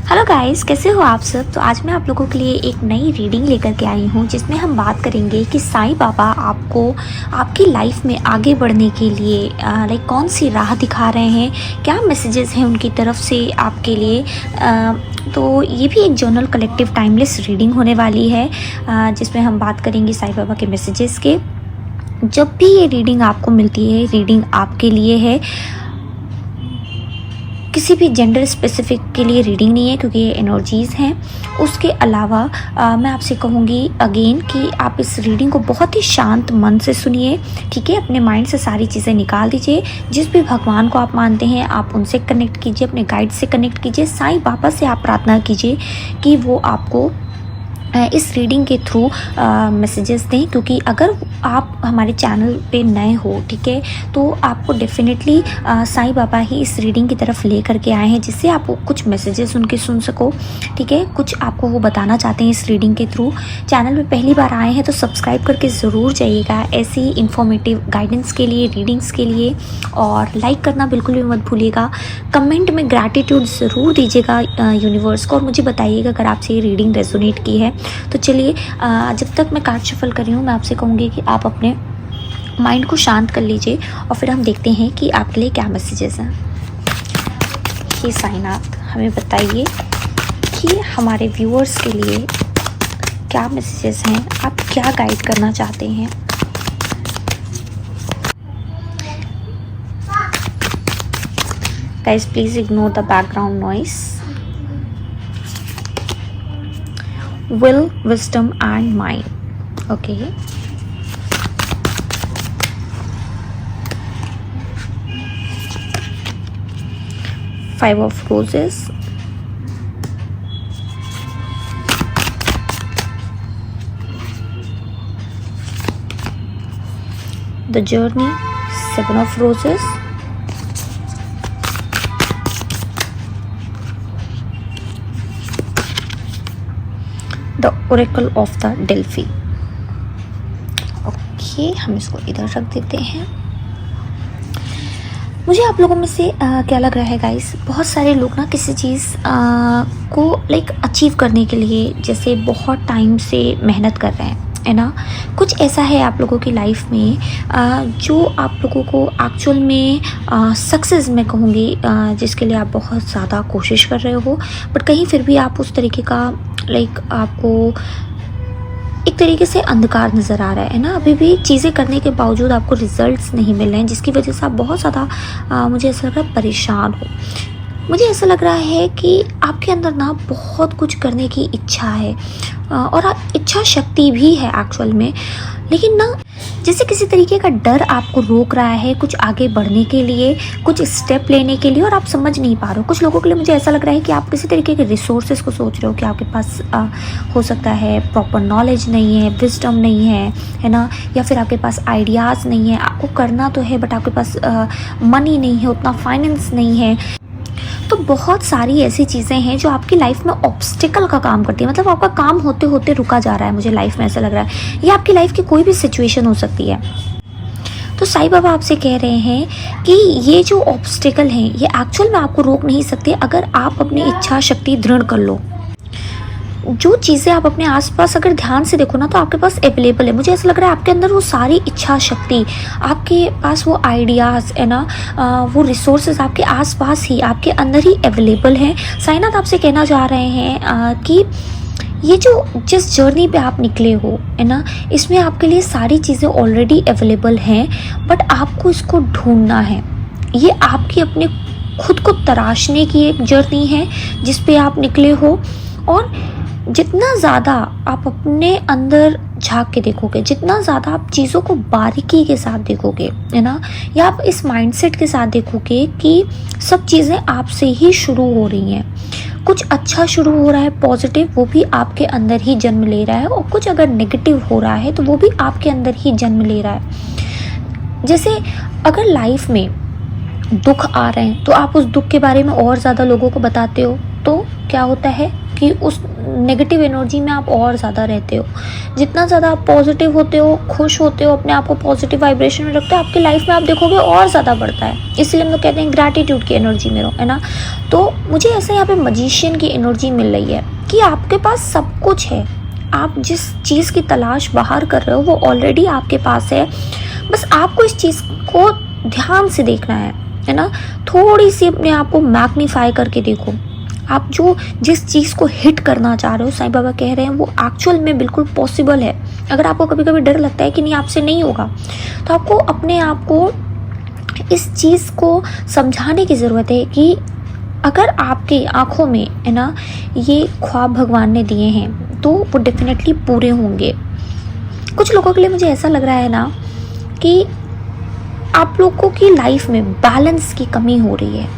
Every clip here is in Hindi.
हेलो गाइस, कैसे हो आप सब। तो आज मैं आप लोगों के लिए एक नई रीडिंग लेकर के आई हूँ जिसमें हम बात करेंगे कि साईं बाबा आपको आपकी लाइफ में आगे बढ़ने के लिए कौन सी राह दिखा रहे हैं, क्या मैसेजेस हैं उनकी तरफ से आपके लिए। तो ये भी एक जर्नल कलेक्टिव टाइमलेस रीडिंग होने वाली है जिसमें हम बात करेंगे साईं बाबा के मैसेजेस के। जब भी ये रीडिंग आपको मिलती है, रीडिंग आपके लिए है, किसी भी जेंडर स्पेसिफिक के लिए रीडिंग नहीं है क्योंकि ये एनर्जीज़ हैं। उसके अलावा मैं आपसे कहूँगी अगेन कि आप इस रीडिंग को बहुत ही शांत मन से सुनिए, ठीक है। अपने माइंड से सारी चीज़ें निकाल दीजिए। जिस भी भगवान को आप मानते हैं आप उनसे कनेक्ट कीजिए, अपने गाइड से कनेक्ट कीजिए, साईं बाबा से आप प्रार्थना कीजिए कि वो आपको इस रीडिंग के थ्रू मैसेजेस दें। क्योंकि अगर आप हमारे चैनल पे नए हो, ठीक है, तो आपको डेफिनेटली साईं बाबा ही इस रीडिंग की तरफ ले करके आए हैं जिससे आप कुछ मैसेजेस उनके सुन सको, ठीक है। कुछ आपको वो बताना चाहते हैं इस रीडिंग के थ्रू। चैनल में पहली बार आए हैं तो सब्सक्राइब करके ज़रूर जाइएगा ऐसी इन्फॉर्मेटिव गाइडेंस के लिए, रीडिंग्स के लिए। और लाइक करना बिल्कुल भी मत भूलिएगा। कमेंट में ग्रैटिट्यूड ज़रूर दीजिएगा यूनिवर्स को और मुझे बताइएगा अगर आपसे ये रीडिंग रेजोनेट की है। तो चलिए, जब तक मैं कार्ड शफल कर रही हूँ मैं आपसे कहूँगी कि आप अपने माइंड को शांत कर लीजिए और फिर हम देखते हैं कि आपके लिए क्या मैसेजेस हैं। ये साईनाथ हमें बताइए कि हमारे व्यूअर्स के लिए क्या मैसेजेस हैं, आप क्या गाइड करना चाहते हैं। Guys please ignore the background noise. Will, wisdom and mind. Okay. Five of roses. The journey. Seven of roses. The Oracle of the Delphi. Okay, हम इसको इधर रख देते हैं। मुझे आप लोगों में से क्या लग रहा है गाइस, बहुत सारे लोग ना किसी चीज़ को अचीव करने के लिए जैसे बहुत टाइम से मेहनत कर रहे हैं, है ना। कुछ ऐसा है आप लोगों की लाइफ में जो आप लोगों को एक्चुअल में सक्सेस मैं कहूँगी जिसके लिए आप बहुत ज़्यादा कोशिश कर रहे हो, बट कहीं फिर भी आप उस तरीके का आपको एक तरीके से अंधकार नज़र आ रहा है ना। अभी भी चीज़ें करने के बावजूद आपको रिजल्ट्स नहीं मिल रहे हैं जिसकी वजह से आप बहुत ज़्यादा मुझे ऐसा लग रहा है परेशान हो। मुझे ऐसा लग रहा है कि आपके अंदर ना बहुत कुछ करने की इच्छा है और इच्छा शक्ति भी है एक्चुअल में, लेकिन ना जैसे किसी तरीके का डर आपको रोक रहा है कुछ आगे बढ़ने के लिए, कुछ स्टेप लेने के लिए, और आप समझ नहीं पा रहे हो। कुछ लोगों के लिए मुझे ऐसा लग रहा है कि आप किसी तरीके के रिसोर्सेज को सोच रहे हो कि आपके पास हो सकता है प्रॉपर नॉलेज नहीं है, विजडम नहीं है ना, या फिर आपके पास आइडियाज़ नहीं है। आपको करना तो है बट आपके पास मनी नहीं है, उतना फाइनेंस नहीं है। तो बहुत सारी ऐसी चीज़ें हैं जो आपकी लाइफ में ऑब्स्टिकल का काम करती है, मतलब आपका काम होते होते रुका जा रहा है। मुझे लाइफ में ऐसा लग रहा है ये आपकी लाइफ की कोई भी सिचुएशन हो सकती है। तो साईं बाबा आपसे कह रहे हैं कि ये जो ऑब्स्टिकल हैं ये एक्चुअल में आपको रोक नहीं सकते अगर आप अपनी इच्छा शक्ति दृढ़ कर लो। जो चीज़ें आप अपने आसपास अगर ध्यान से देखो ना तो आपके पास अवेलेबल है। मुझे ऐसा लग रहा है आपके अंदर वो सारी इच्छा शक्ति, आपके पास वो आइडियाज़ है ना, वो रिसोर्सेज आपके आसपास ही आपके अंदर ही अवेलेबल हैं। साईनाथ आपसे कहना चाह रहे हैं कि ये जो जिस जर्नी पे आप निकले हो है ना, इसमें आपके लिए सारी चीज़ें ऑलरेडी अवेलेबल हैं, बट आपको इसको ढूंढना है। ये आपकी अपने खुद को तराशने की एक जर्नी है जिस पे आप निकले हो। और जितना ज़्यादा आप अपने अंदर झांक के देखोगे, जितना ज़्यादा आप चीज़ों को बारीकी के साथ देखोगे, है ना, या आप इस माइंडसेट के साथ देखोगे कि सब चीज़ें आपसे ही शुरू हो रही हैं, कुछ अच्छा शुरू हो रहा है पॉजिटिव, वो भी आपके अंदर ही जन्म ले रहा है, और कुछ अगर नेगेटिव हो रहा है तो वो भी आपके अंदर ही जन्म ले रहा है। जैसे अगर लाइफ में दुख आ रहे हैं तो आप उस दुख के बारे में और ज़्यादा लोगों को बताते हो तो क्या होता है, कि उस नेगेटिव एनर्जी में आप और ज़्यादा रहते हो। जितना ज़्यादा आप पॉजिटिव होते हो, खुश होते हो, अपने आप को पॉजिटिव वाइब्रेशन में रखते हो, आपकी लाइफ में आप देखोगे और ज़्यादा बढ़ता है। इसलिए हम लोग कहते हैं ग्रैटिट्यूड की एनर्जी में रहो, है ना। तो मुझे ऐसे यहाँ पे मैजिशियन की एनर्जी मिल रही है कि आपके पास सब कुछ है। आप जिस चीज़ की तलाश बाहर कर रहे हो वो ऑलरेडी आपके पास है। बस आपको इस चीज़ को ध्यान से देखना है ना। थोड़ी सी अपने आप को मैग्नीफाई करके देखो। आप जिस चीज़ को हिट करना चाह रहे हो, साईं बाबा कह रहे हैं वो एक्चुअल में बिल्कुल पॉसिबल है। अगर आपको कभी कभी डर लगता है कि नहीं आपसे नहीं होगा, तो आपको अपने आप को इस चीज़ को समझाने की ज़रूरत है कि अगर आपके आँखों में, है ना, ये ख्वाब भगवान ने दिए हैं तो वो डेफिनेटली पूरे होंगे। कुछ लोगों के लिए मुझे ऐसा लग रहा है ना कि आप लोगों की लाइफ में बैलेंस की कमी हो रही है।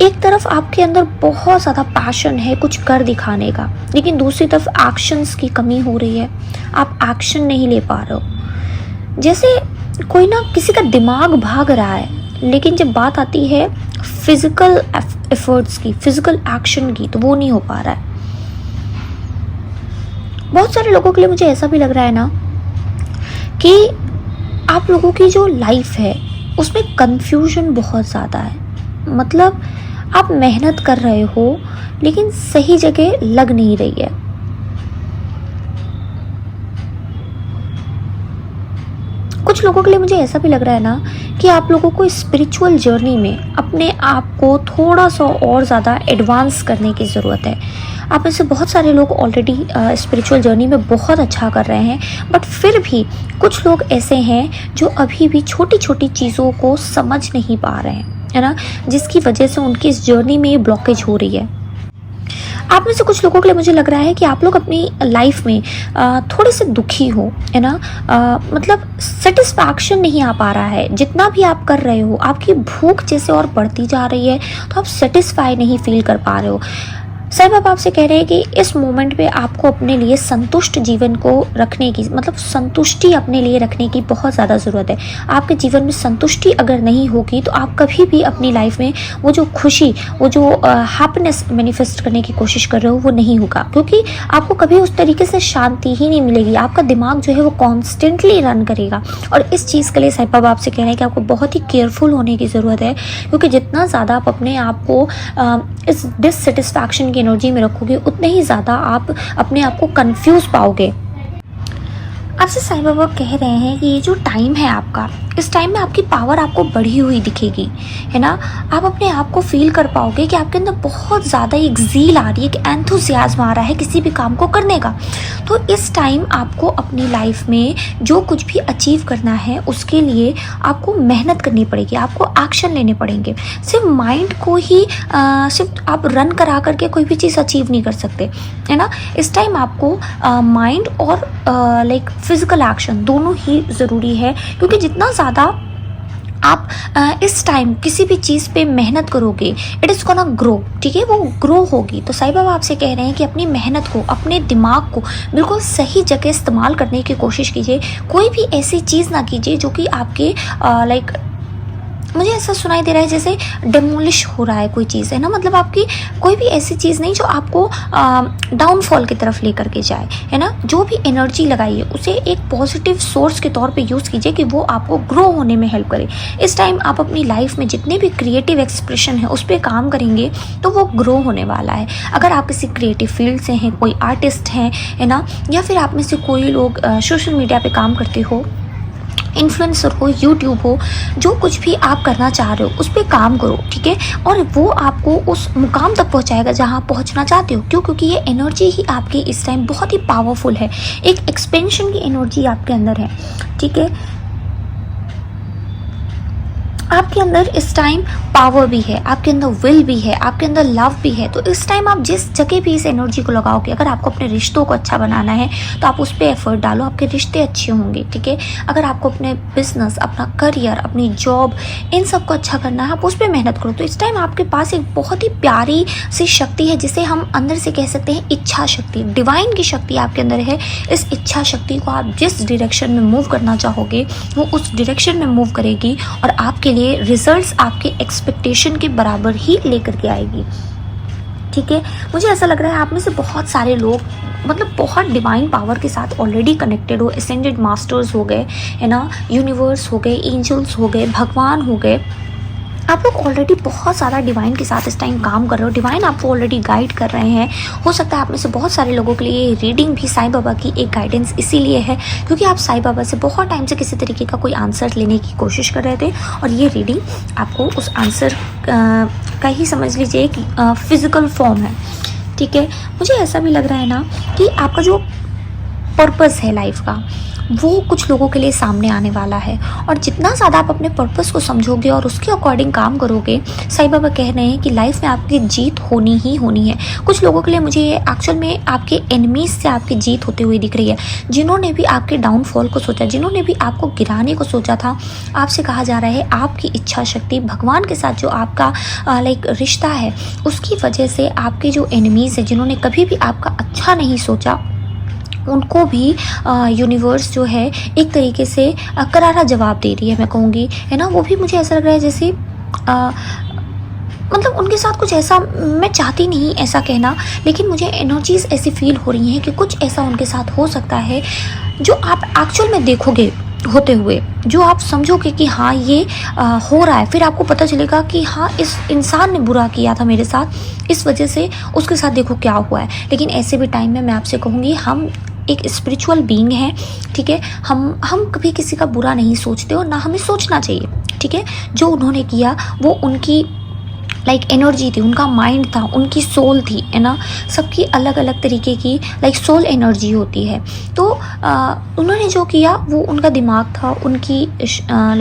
एक तरफ आपके अंदर बहुत ज़्यादा पैशन है कुछ कर दिखाने का, लेकिन दूसरी तरफ एक्शंस की कमी हो रही है। आप एक्शन नहीं ले पा रहे हो। जैसे कोई ना किसी का दिमाग भाग रहा है, लेकिन जब बात आती है फिजिकल एफर्ट्स की, फिजिकल एक्शन की, तो वो नहीं हो पा रहा है। बहुत सारे लोगों के लिए मुझे ऐसा भी लग रहा है ना कि आप लोगों की जो लाइफ है उसमें कंफ्यूजन बहुत ज़्यादा है। मतलब आप मेहनत कर रहे हो लेकिन सही जगह लग नहीं रही है। कुछ लोगों के लिए मुझे ऐसा भी लग रहा है ना कि आप लोगों को स्पिरिचुअल जर्नी में अपने आप को थोड़ा सा और ज़्यादा एडवांस करने की ज़रूरत है। आप में से बहुत सारे लोग ऑलरेडी स्पिरिचुअल जर्नी में बहुत अच्छा कर रहे हैं, बट फिर भी कुछ लोग ऐसे हैं जो अभी भी छोटी छोटी चीज़ों को समझ नहीं पा रहे हैं, है ना, जिसकी वजह से उनकी इस जर्नी में ये ब्लॉकेज हो रही है। आप में से कुछ लोगों के लिए मुझे लग रहा है कि आप लोग अपनी लाइफ में थोड़े से दुखी हो, है ना। मतलब सेटिस्फैक्शन नहीं आ पा रहा है। जितना भी आप कर रहे हो, आपकी भूख जैसे और बढ़ती जा रही है, तो आप सेटिस्फाई नहीं फील कर पा रहे हो। साईं बाबा आपसे कह रहे हैं कि इस मोमेंट पे आपको अपने लिए संतुष्ट जीवन को रखने की, मतलब संतुष्टि अपने लिए रखने की बहुत ज़्यादा ज़रूरत है। आपके जीवन में संतुष्टि अगर नहीं होगी तो आप कभी भी अपनी लाइफ में वो जो खुशी, वो जो हैप्पीनेस मैनिफेस्ट करने की कोशिश कर रहे हो वो नहीं होगा, क्योंकि आपको कभी उस तरीके से शांति ही नहीं मिलेगी। आपका दिमाग जो है वो कॉन्स्टेंटली रन करेगा। और इस चीज़ के लिए साईं बाबा आपसे कह रहे हैं कि आपको बहुत ही केयरफुल होने की ज़रूरत है, क्योंकि जितना ज़्यादा आप अपने आप को इस डिससेटिस्फैक्शन की एनर्जी में रखोगे, उतने ही ज़्यादा आप अपने आप को कंफ्यूज पाओगे। आपसे साईं बाबा कह रहे हैं कि ये जो टाइम है आपका, इस टाइम में आपकी पावर आपको बढ़ी हुई दिखेगी, है ना। आप अपने आप को फील कर पाओगे कि आपके अंदर बहुत ज़्यादा एक ज़ील आ रही है, एक एंथुसियाज्म आ रहा है किसी भी काम को करने का। तो इस टाइम आपको अपनी लाइफ में जो कुछ भी अचीव करना है उसके लिए आपको मेहनत करनी पड़ेगी, आपको एक्शन लेने पड़ेंगे। सिर्फ माइंड को ही सिर्फ आप रन करा करके कोई भी चीज़ अचीव नहीं कर सकते, है ना। इस टाइम आपको माइंड और लाइक फिजिकल एक्शन दोनों ही ज़रूरी है, क्योंकि जितना ज़्यादा आप इस टाइम किसी भी चीज़ पे मेहनत करोगे, इट इज़ गोना ग्रो, ठीक है, वो ग्रो होगी। तो साईं बाबा आपसे कह रहे हैं कि अपनी मेहनत को, अपने दिमाग को बिल्कुल सही जगह इस्तेमाल करने की कोशिश कीजिए। कोई भी ऐसी चीज़ ना कीजिए जो कि आपके लाइक, मुझे ऐसा सुनाई दे रहा है जैसे डेमोलिश हो रहा है कोई चीज़, है ना। मतलब आपकी कोई भी ऐसी चीज़ नहीं जो आपको डाउनफॉल की तरफ लेकर के जाए, है ना। जो भी एनर्जी लगाइए उसे एक पॉजिटिव सोर्स के तौर पे यूज़ कीजिए कि वो आपको ग्रो होने में हेल्प करे। इस टाइम आप अपनी लाइफ में जितने भी क्रिएटिव एक्सप्रेशन है उस पर काम करेंगे तो वो ग्रो होने वाला है। अगर आप किसी क्रिएटिव फील्ड से हैं, कोई आर्टिस्ट हैं, है ना, या फिर आप में से कोई लोग सोशल मीडिया पे काम करते हो, इन्फ्लुएंसर हो, यूट्यूब हो, जो कुछ भी आप करना चाह रहे हो उस पर काम करो, ठीक है। और वो आपको उस मुकाम तक पहुंचाएगा जहां आप पहुंचना चाहते हो। क्यों? क्योंकि ये एनर्जी ही आपकी इस टाइम बहुत ही पावरफुल है। एक एक्सपेंशन की एनर्जी आपके अंदर है, ठीक है। आपके अंदर इस टाइम पावर भी है, आपके अंदर विल भी है, आपके अंदर लव भी है। तो इस टाइम आप जिस जगह भी इस एनर्जी को लगाओगे, अगर आपको अपने रिश्तों को अच्छा बनाना है तो आप उस पर एफर्ट डालो, आपके रिश्ते अच्छे होंगे, ठीक है। अगर आपको अपने बिजनेस, अपना करियर, अपनी जॉब, इन सब को अच्छा करना है, आप उस पर मेहनत करो। तो इस टाइम आपके पास एक बहुत ही प्यारी सी शक्ति है जिसे हम अंदर से कह सकते हैं इच्छा शक्ति, डिवाइन की शक्ति आपके अंदर है। इस इच्छा शक्ति को आप जिस डायरेक्शन में मूव करना चाहोगे वो उस डायरेक्शन में मूव करेगी और आपके लिए रिजल्ट्स आपके एक्सपेक्टेशन के बराबर ही लेकर के आएगी। ठीक है। मुझे ऐसा लग रहा है आप में से बहुत सारे लोग मतलब बहुत डिवाइन पावर के साथ ऑलरेडी कनेक्टेड हो। असेंडेड मास्टर्स हो गए, है ना, यूनिवर्स हो गए, एंजल्स हो गए, भगवान हो गए। आप लोग ऑलरेडी बहुत ज़्यादा डिवाइन के साथ इस टाइम काम कर रहे हो। डिवाइन आपको ऑलरेडी गाइड कर रहे हैं। हो सकता है आप में से बहुत सारे लोगों के लिए रीडिंग भी साईं बाबा की एक गाइडेंस इसीलिए है क्योंकि आप साईं बाबा से बहुत टाइम से किसी तरीके का कोई आंसर लेने की कोशिश कर रहे थे और ये रीडिंग आपको उस आंसर का ही समझ लीजिए कि फिज़िकल फॉर्म है। ठीक है। मुझे ऐसा भी लग रहा है ना कि आपका जो पर्पस है लाइफ का वो कुछ लोगों के लिए सामने आने वाला है और जितना ज़्यादा आप अपने पर्पस को समझोगे और उसके अकॉर्डिंग काम करोगे, साईं बाबा कह रहे हैं कि लाइफ में आपकी जीत होनी ही होनी है। कुछ लोगों के लिए मुझे एक्चुअल में आपके एनिमीज से आपकी जीत होती हुई दिख रही है। जिन्होंने भी आपके डाउनफॉल को सोचा, जिन्होंने भी आपको गिराने को सोचा था, आपसे कहा जा रहा है आपकी इच्छा शक्ति भगवान के साथ जो आपका रिश्ता है उसकी वजह से आपके जो एनिमीज़ हैं, जिन्होंने कभी भी आपका अच्छा नहीं सोचा, उनको भी यूनिवर्स जो है एक तरीके से करारा जवाब दे रही है, मैं कहूँगी, है ना। वो भी मुझे ऐसा लग रहा है जैसे मतलब उनके साथ कुछ ऐसा, मैं चाहती नहीं ऐसा कहना, लेकिन मुझे एनर्जीज ऐसी फील हो रही हैं कि कुछ ऐसा उनके साथ हो सकता है जो आप एक्चुअल में देखोगे होते हुए, जो आप समझोगे कि हाँ ये हो रहा है। फिर आपको पता चलेगा कि हाँ इस इंसान ने बुरा किया था मेरे साथ, इस वजह से उसके साथ देखो क्या हुआ है। लेकिन ऐसे भी टाइम में मैं आपसे कहूँगी हम एक स्पिरिचुअल बीइंग है, ठीक है। हम कभी किसी का बुरा नहीं सोचते और ना हमें सोचना चाहिए, ठीक है। जो उन्होंने किया वो उनकी एनर्जी थी, उनका माइंड था, उनकी सोल थी, है ना। सबकी अलग अलग तरीके की सोल एनर्जी होती है। तो उन्होंने जो किया वो उनका दिमाग था, उनकी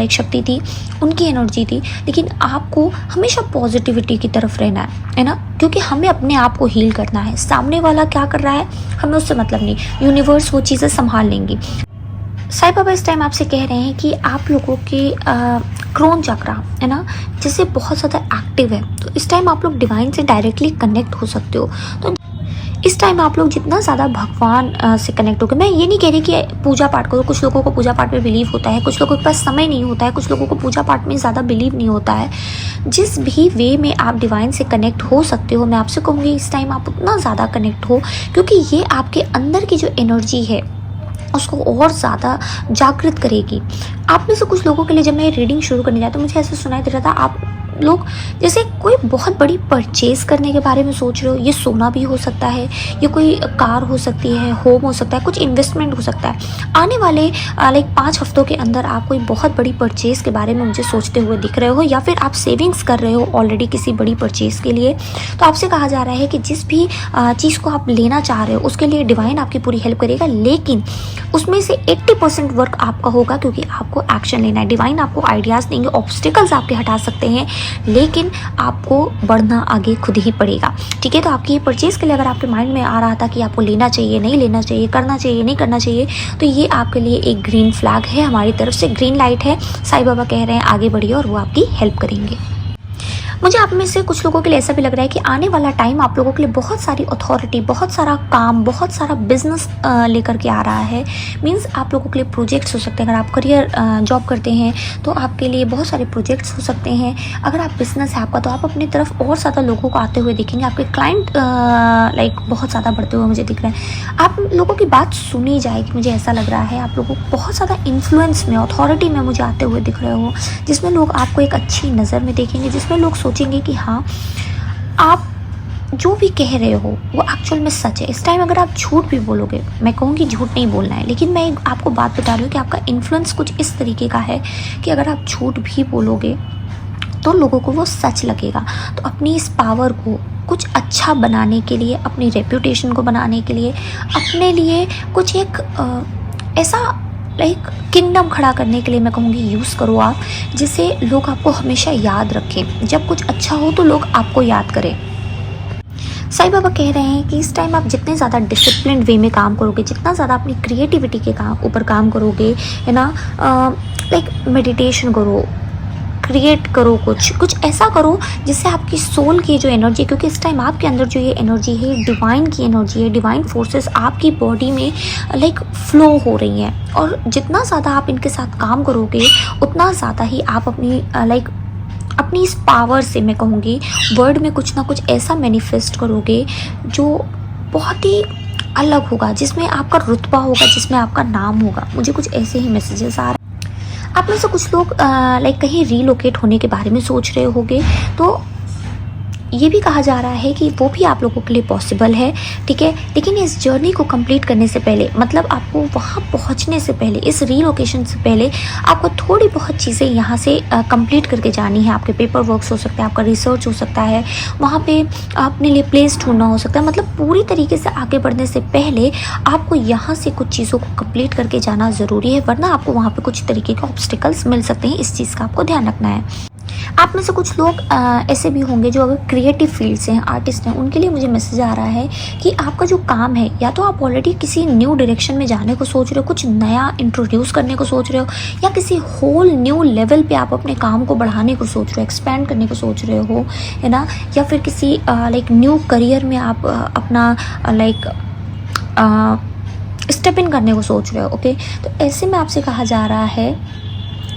शक्ति थी, उनकी एनर्जी थी। लेकिन आपको हमेशा पॉजिटिविटी की तरफ रहना है ना, क्योंकि हमें अपने आप को हील करना है। सामने वाला क्या कर रहा है हमें उससे मतलब नहीं, यूनिवर्स वो चीज़ें संभाल लेंगी। साईं बाबा इस टाइम आपसे कह रहे हैं कि आप लोगों के क्रोन चक्रा, है ना, जैसे बहुत ज़्यादा एक्टिव है, तो इस टाइम आप लोग डिवाइन से डायरेक्टली कनेक्ट हो सकते हो। तो इस टाइम आप लोग जितना ज़्यादा भगवान से कनेक्ट होगे, मैं ये नहीं कह रही कि पूजा पाठ करो, कुछ लोगों को पूजा पाठ में बिलीव होता है, कुछ लोगों के पास समय नहीं होता है, कुछ लोगों को पूजा पाठ में ज़्यादा बिलीव नहीं होता है। जिस भी वे में आप डिवाइन से कनेक्ट हो सकते हो, मैं आपसे कहूँगी इस टाइम आप उतना ज़्यादा कनेक्ट हो, क्योंकि ये आपके अंदर की जो एनर्जी है उसको और ज़्यादा जागृत करेगी। आप में से कुछ लोगों के लिए जब मैं रीडिंग शुरू करने जाती हूँ, मुझे ऐसा सुनाई दे रहा था आप लोग जैसे कोई बहुत बड़ी परचेज़ करने के बारे में सोच रहे हो। ये सोना भी हो सकता है, ये कोई कार हो सकती है, होम हो सकता है, कुछ इन्वेस्टमेंट हो सकता है। आने वाले 5 हफ्तों के अंदर आप कोई बहुत बड़ी परचेज़ के बारे में मुझे सोचते हुए दिख रहे हो, या फिर आप सेविंग्स कर रहे हो ऑलरेडी किसी बड़ी परचेज़ के लिए। तो आपसे कहा जा रहा है कि जिस भी चीज़ को आप लेना चाह रहे हो उसके लिए डिवाइन आपकी पूरी हेल्प करेगा, लेकिन उसमें से 80% वर्क आपका होगा, क्योंकि आपको एक्शन लेना है। डिवाइन आपको आइडियाज़ देंगे, ऑब्स्टिकल्स आपके हटा सकते हैं, लेकिन आपको बढ़ना आगे खुद ही पड़ेगा, ठीक है। तो आपकी ये परचेज़ के लिए अगर आपके माइंड में आ रहा था कि आपको लेना चाहिए, नहीं लेना चाहिए, करना चाहिए, नहीं करना चाहिए, तो ये आपके लिए एक ग्रीन फ्लैग है, हमारी तरफ से ग्रीन लाइट है। साईं बाबा कह रहे हैं आगे बढ़िए और वो आपकी हेल्प करेंगे। मुझे आप में से कुछ लोगों के लिए ऐसा भी लग रहा है कि आने वाला टाइम आप लोगों के लिए बहुत सारी अथॉरिटी, बहुत सारा काम, बहुत सारा बिजनेस लेकर के आ रहा है। मींस आप लोगों के लिए प्रोजेक्ट्स हो सकते हैं। अगर आप करियर जॉब करते हैं तो आपके लिए बहुत सारे प्रोजेक्ट्स हो सकते हैं। अगर आप बिजनेस है आपका तो आप अपनी तरफ और ज़्यादा लोगों को आते हुए दिखेंगे। आपके क्लाइंट बहुत ज़्यादा बढ़ते हुए मुझे दिख रहे हैं। आप लोगों की बात सुनी जाएगी, मुझे ऐसा लग रहा है। आप लोगों को बहुत ज़्यादा इन्फ्लुएंस में, अथॉरिटी में मुझे आते हुए दिख रहे हो, जिसमें लोग आपको एक अच्छी नज़र में देखेंगे, जिसमें लोग सोचेंगे कि हाँ आप जो भी कह रहे हो वो एक्चुअल में सच है। इस टाइम अगर आप झूठ भी बोलोगे, मैं कहूँगी झूठ नहीं बोलना है, लेकिन मैं आपको बात बता रही हूँ कि आपका इन्फ्लुएंस कुछ इस तरीके का है कि अगर आप झूठ भी बोलोगे तो लोगों को वो सच लगेगा। तो अपनी इस पावर को कुछ अच्छा बनाने के लिए, अपनी रेप्यूटेशन को बनाने के लिए, अपने लिए कुछ एक ऐसा किंगडम खड़ा करने के लिए मैं कहूँगी यूज़ करो आप, जिससे लोग आपको हमेशा याद रखें। जब कुछ अच्छा हो तो लोग आपको याद करें। साईं बाबा कह रहे हैं कि इस टाइम आप जितने ज़्यादा डिसिप्लिन वे में काम करोगे, जितना ज़्यादा अपनी क्रिएटिविटी के ऊपर काम करोगे, है ना, मेडिटेशन करो, क्रिएट करो, कुछ ऐसा करो जिससे आपकी सोल की जो एनर्जी, क्योंकि इस टाइम आपके अंदर जो ये एनर्जी है डिवाइन की एनर्जी है, डिवाइन फोर्सेस आपकी बॉडी में फ्लो हो रही हैं, और जितना ज़्यादा आप इनके साथ काम करोगे उतना ज़्यादा ही आप अपनी अपनी इस पावर से मैं कहूँगी वर्ड में कुछ ना कुछ ऐसा मैनिफेस्ट करोगे जो बहुत ही अलग होगा, जिसमें आपका रुतबा होगा, जिसमें आपका नाम होगा। मुझे कुछ ऐसे ही मैसेजेस आ रहे हैं। आप में से कुछ लोग लाइक कहीं रीलोकेट होने के बारे में सोच रहे होगे, तो ये भी कहा जा रहा है कि वो भी आप लोगों के लिए पॉसिबल है, ठीक है। लेकिन इस जर्नी को कंप्लीट करने से पहले, मतलब आपको वहाँ पहुँचने से पहले, इस रीलोकेशन से पहले आपको थोड़ी बहुत चीज़ें यहाँ से कंप्लीट करके जानी है। आपके पेपर वर्क्स हो सकते हैं, आपका रिसर्च हो सकता है, वहाँ पे अपने लिए प्लेस ढूंढना हो सकता है। मतलब पूरी तरीके से आगे बढ़ने से पहले आपको यहाँ से कुछ चीज़ों को कंप्लीट करके जाना ज़रूरी है, वरना आपको वहाँ पर कुछ तरीके के ऑब्स्टिकल्स मिल सकते हैं। इस चीज़ का आपको ध्यान रखना है। आप में से कुछ लोग ऐसे भी होंगे जो अगर क्रिएटिव फील्ड से हैं, आर्टिस्ट हैं, उनके लिए मुझे मैसेज आ रहा है कि आपका जो काम है, या तो आप ऑलरेडी किसी न्यू डायरेक्शन में जाने को सोच रहे हो, कुछ नया इंट्रोड्यूस करने को सोच रहे हो, या किसी होल न्यू लेवल पे आप अपने काम को बढ़ाने को सोच रहे हो, एक्सपेंड करने को सोच रहे हो, है ना। या फिर किसी लाइक न्यू करियर में आप अपना लाइक स्टेप इन करने को सोच रहे हो, ओके। तो ऐसे में आपसे कहा जा रहा है